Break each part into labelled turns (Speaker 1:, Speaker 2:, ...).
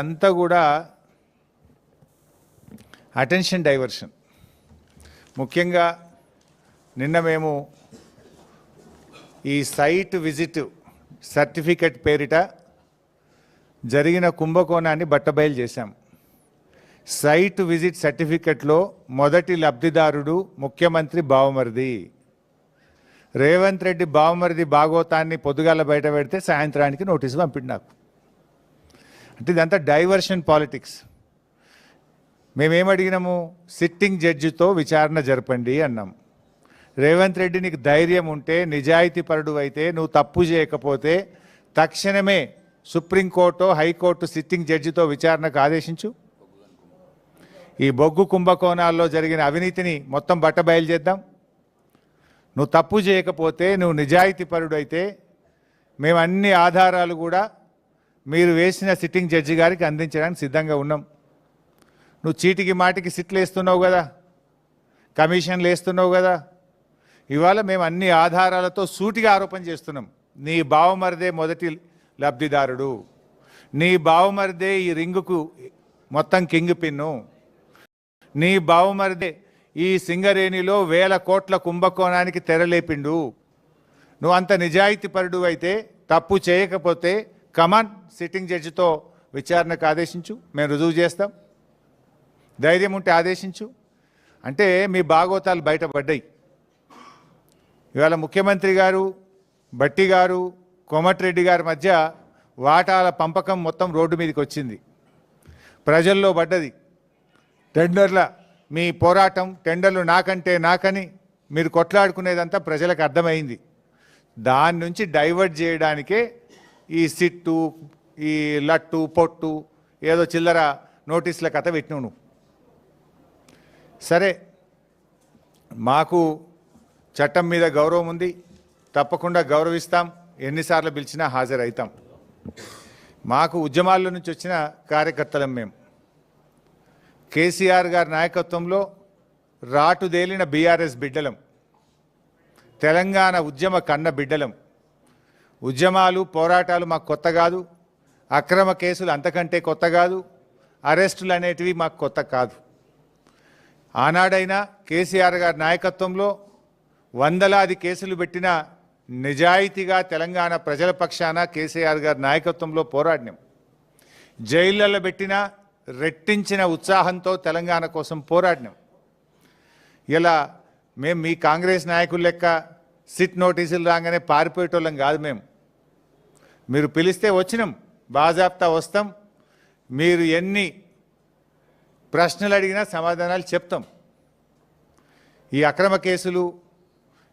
Speaker 1: అంతా కూడా attention diversion. ముఖ్యంగా నిన్న మేము ఈ సైట్ విజిట్ సర్టిఫికెట్ పేరిట జరిగిన కుంభకోణాన్ని బట్టబయలు చేశాం. సైట్ విజిట్ సర్టిఫికెట్లో మొదటి లబ్ధిదారుడు ముఖ్యమంత్రి బావమరిది. రేవంత్ రెడ్డి బావమరిది భాగోతాన్ని పొద్దుగాల బయట పెడితే సాయంత్రానికి నోటీసు పంపిండు నాకు. అంటే ఇదంతా డైవర్షన్ పాలిటిక్స్. మేమేమడిగినాము? సిట్టింగ్ జడ్జితో విచారణ జరపండి అన్నాం. రేవంత్ రెడ్డి నీకు ధైర్యం ఉంటే, నిజాయితీపరుడు అయితే, నువ్వు తప్పు చేయకపోతే తక్షణమే సుప్రీంకోర్టు హైకోర్టు సిట్టింగ్ జడ్జితో విచారణకు ఆదేశించు. ఈ బొగ్గు కుంభకోణాల్లో జరిగిన అవినీతిని మొత్తం బట్టబయలు చేద్దాం. నువ్వు తప్పు చేయకపోతే, నువ్వు నిజాయితీపరుడు అయితే మేము అన్ని ఆధారాలు కూడా మీరు వేసిన సిట్టింగ్ జడ్జి గారికి అందించడానికి సిద్ధంగా ఉన్నాం. నువ్వు చీటికి మాటికి సిట్లు వేస్తున్నావు కదా, కమిషన్లు వేస్తున్నావు కదా. ఇవాళ మేము అన్ని ఆధారాలతో సూటిగా ఆరోపణ చేస్తున్నాం. నీ బావమరిదే మొదటి లబ్ధిదారుడు, నీ బావమరిదే ఈ రింగుకు మొత్తం కింగ్ పిన్ను, నీ బావమరిదే ఈ సింగరేణిలో 1000 కోట్ల కుంభకోణానికి తెరలేపిండు. నువ్వు అంత నిజాయితీపరుడు అయితే, తప్పు చేయకపోతే కమాన్ సిట్టింగ్ జడ్జితో విచారణకు ఆదేశించు, మేము రుజువు చేస్తాం. ధైర్యం ఉంటే ఆదేశించు. అంటే మీ భాగోతాలు బయటపడ్డాయి. ఇవాళ ముఖ్యమంత్రి గారు, బట్టి గారు, కోమటిరెడ్డి గారి మధ్య వాటాల పంపకం మొత్తం రోడ్డు మీదకి వచ్చింది, ప్రజల్లో పడ్డది. టెండర్ల మీ పోరాటం, టెండర్లు నాకంటే నాకని మీరు కొట్లాడుకునేదంతా ప్రజలకు అర్థమైంది. దాని నుంచి డైవర్ట్ చేయడానికే ఈ సిట్టు, ఈ లట్టు పొట్టు ఏదో చిల్లర నోటీసుల కథ పెట్టినావు నువ్వు. సరే, మాకు చట్టం మీద గౌరవం ఉంది, తప్పకుండా గౌరవిస్తాం. ఎన్నిసార్లు పిలిచినా హాజరవుతాం. మాకు ఉద్యమాల్లో నుంచి వచ్చిన కార్యకర్తలం మేము. కేసీఆర్ గారి నాయకత్వంలో రాటుదేలిన బీఆర్ఎస్ బిడ్డలం, తెలంగాణ ఉద్యమ కన్న బిడ్డలం. ఉద్యమాలు పోరాటాలు మాకు కొత్త కాదు, అక్రమ కేసులు అంతకంటే కొత్త కాదు, అరెస్టులు అనేటివి మాకు కొత్త కాదు. ఆనాడైనా కేసీఆర్ గారి నాయకత్వంలో వందలాది కేసులు పెట్టిన నిజాయితీగా తెలంగాణ ప్రజల పక్షాన కేసీఆర్ గారి నాయకత్వంలో పోరాడినాం. జైళ్ళలో పెట్టిన రెట్టించిన ఉత్సాహంతో తెలంగాణ కోసం పోరాడినాం. ఇలా మేము మీ కాంగ్రెస్ నాయకుల లెక్క సిట్ నోటీసులు రాగానే పారిపోయేటోళ్ళం కాదు. మీరు పిలిస్తే వచ్చినాం, బాజాప్తా వస్తాం. మీరు ఎన్ని ప్రశ్నలు అడిగినా సమాధానాలు చెప్తాం. ఈ అక్రమ కేసులు,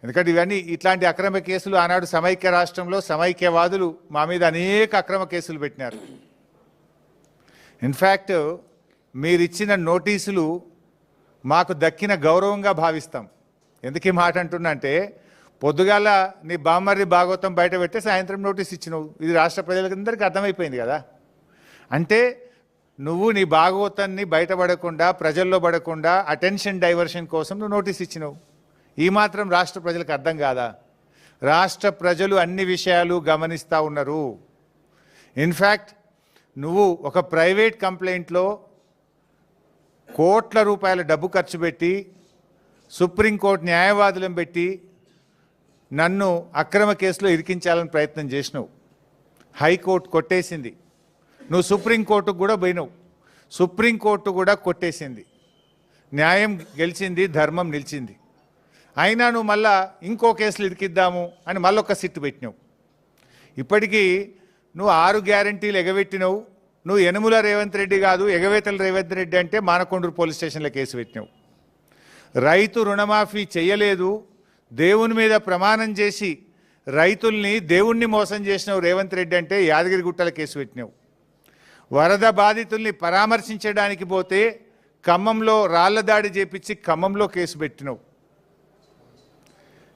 Speaker 1: ఎందుకంటే ఇవన్నీ ఇట్లాంటి అక్రమ కేసులు ఆనాడు సమైక్య రాష్ట్రంలో సమైక్యవాదులు మా మీద అనేక అక్రమ కేసులు పెట్టినారు. ఇన్ఫ్యాక్ట్ మీరిచ్చిన నోటీసులు మాకు దక్కిన గౌరవంగా భావిస్తాం. ఎందుకు ఈ మాట అంటున్నా అంటే, పొద్దుగాల నీ బామ్మర్రి భాగవతం బయట పెడితే సాయంత్రం నోటీస్ ఇచ్చినావు. ఇది రాష్ట్ర ప్రజలందరికీ అర్థమైపోయింది కదా. అంటే నువ్వు నీ భాగవతాన్ని బయటపడకుండా, ప్రజల్లో పడకుండా అటెన్షన్ డైవర్షన్ కోసం నువ్వు నోటీస్ ఇచ్చినావు. ఈ మాత్రం రాష్ట్ర ప్రజలకు అర్థం కాదా? రాష్ట్ర ప్రజలు అన్ని విషయాలు గమనిస్తూ ఉన్నారు. ఇన్ఫ్యాక్ట్ నువ్వు ఒక ప్రైవేట్ కంప్లైంట్లో కోట్ల రూపాయల డబ్బు ఖర్చు పెట్టి, సుప్రీంకోర్టు న్యాయవాదులను పెట్టి నన్ను అక్రమ కేసులో ఇరికించాలని ప్రయత్నం చేసినావు. హైకోర్టు కొట్టేసింది. నువ్వు సుప్రీంకోర్టుకు కూడా పోయినావు, సుప్రీంకోర్టు కూడా కొట్టేసింది. న్యాయం గెలిచింది, ధర్మం నిలిచింది. అయినా నువ్వు మళ్ళా ఇంకో కేసులు ఇరికిద్దాము అని మళ్ళొక సిట్టు పెట్టినావు. ఇప్పటికీ నువ్వు 6 గ్యారంటీలు ఎగబెట్టినావు. నువ్వు యనుమల రేవంత్ రెడ్డి కాదు, ఎగవేతల రేవంత్ రెడ్డి అంటే మానకొండూరు పోలీస్ స్టేషన్లో కేసు పెట్టినావు. రైతు రుణమాఫీ చేయలేదు, దేవుని మీద ప్రమాణం చేసి రైతుల్ని దేవుణ్ణి మోసం చేసినావు రేవంత్ రెడ్డి అంటే యాదగిరిగుట్టల కేసు పెట్టినావు. వరద బాధితుల్ని పరామర్శించడానికి పోతే ఖమ్మంలో రాళ్ల దాడి చేపించి ఖమ్మంలో కేసు పెట్టినావు.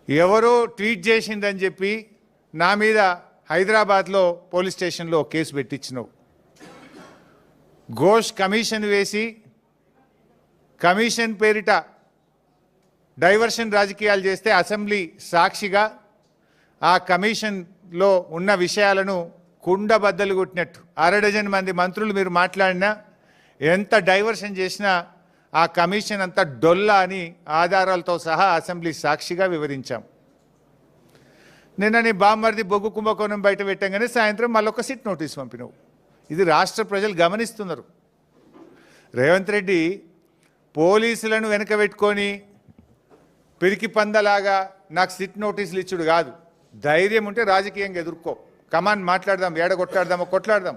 Speaker 1: ఎవరో ట్వీట్ చేసిందని చెప్పి నా మీద హైదరాబాద్లో పోలీస్ స్టేషన్లో కేసు పెట్టించినావు. ఘోష్ కమిషన్ వేసి కమిషన్ పేరిట డైవర్షన్ రాజకీయాలు చేస్తే అసెంబ్లీ సాక్షిగా ఆ కమిషన్లో ఉన్న విషయాలను కుండ బద్దలు కొట్టినట్టు 6 డజన్ మంది మంత్రులు మీరు మాట్లాడినా ఎంత డైవర్షన్ చేసినా ఆ కమిషన్ అంతా డొల్లా అని ఆధారాలతో సహా అసెంబ్లీ సాక్షిగా వివరించాం. నిన్న నీ బామ్మర్ది బొగ్గు కుంభకోణం బయట పెట్టంగానే సాయంత్రం మళ్ళొక సిట్ నోటీస్ పంపినావు. ఇది రాష్ట్ర ప్రజలు గమనిస్తున్నారు. రేవంత్ రెడ్డి పోలీసులను వెనక పెట్టుకొని పిరికి పందలాగా నాకు సిట్ నోటీసులు ఇచ్చుడు కాదు. ధైర్యం ఉంటే రాజకీయంగా ఎదుర్కో, కమాన్ మాట్లాడదాం, ఏడ కొట్లాడదామో కొట్లాడదాం.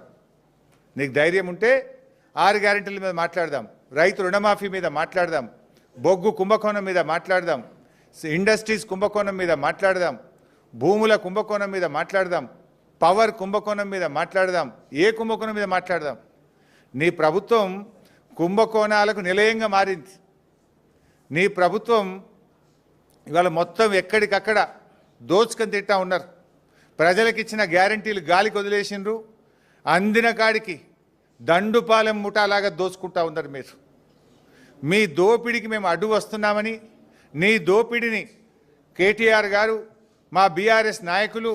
Speaker 1: నీకు ధైర్యం ఉంటే 6 గ్యారెంటీల మీద మాట్లాడదాం, రైతు రుణమాఫీ మీద మాట్లాడదాం, బొగ్గు కుంభకోణం మీద మాట్లాడదాం, ఇండస్ట్రీస్ కుంభకోణం మీద మాట్లాడదాం, భూముల కుంభకోణం మీద మాట్లాడదాం, పవర్ కుంభకోణం మీద మాట్లాడదాం, ఏ కుంభకోణం మీద మాట్లాడదాం. నీ ప్రభుత్వం కుంభకోణాలకు నిలయంగా మారింది. నీ ప్రభుత్వం ఇవాళ మొత్తం ఎక్కడికక్కడ దోచుకొని తింటా ఉన్నారు. ప్రజలకు ఇచ్చిన గ్యారంటీలు గాలికి వదిలేసిండ్రు. అందిన కాడికి దండుపాలెం ముఠాలాగా దోచుకుంటా ఉన్నారు మీరు. మీ దోపిడికి మేము అడ్డు వస్తున్నామని, నీ దోపిడిని కేటీఆర్ గారు, మా బీఆర్ఎస్ నాయకులు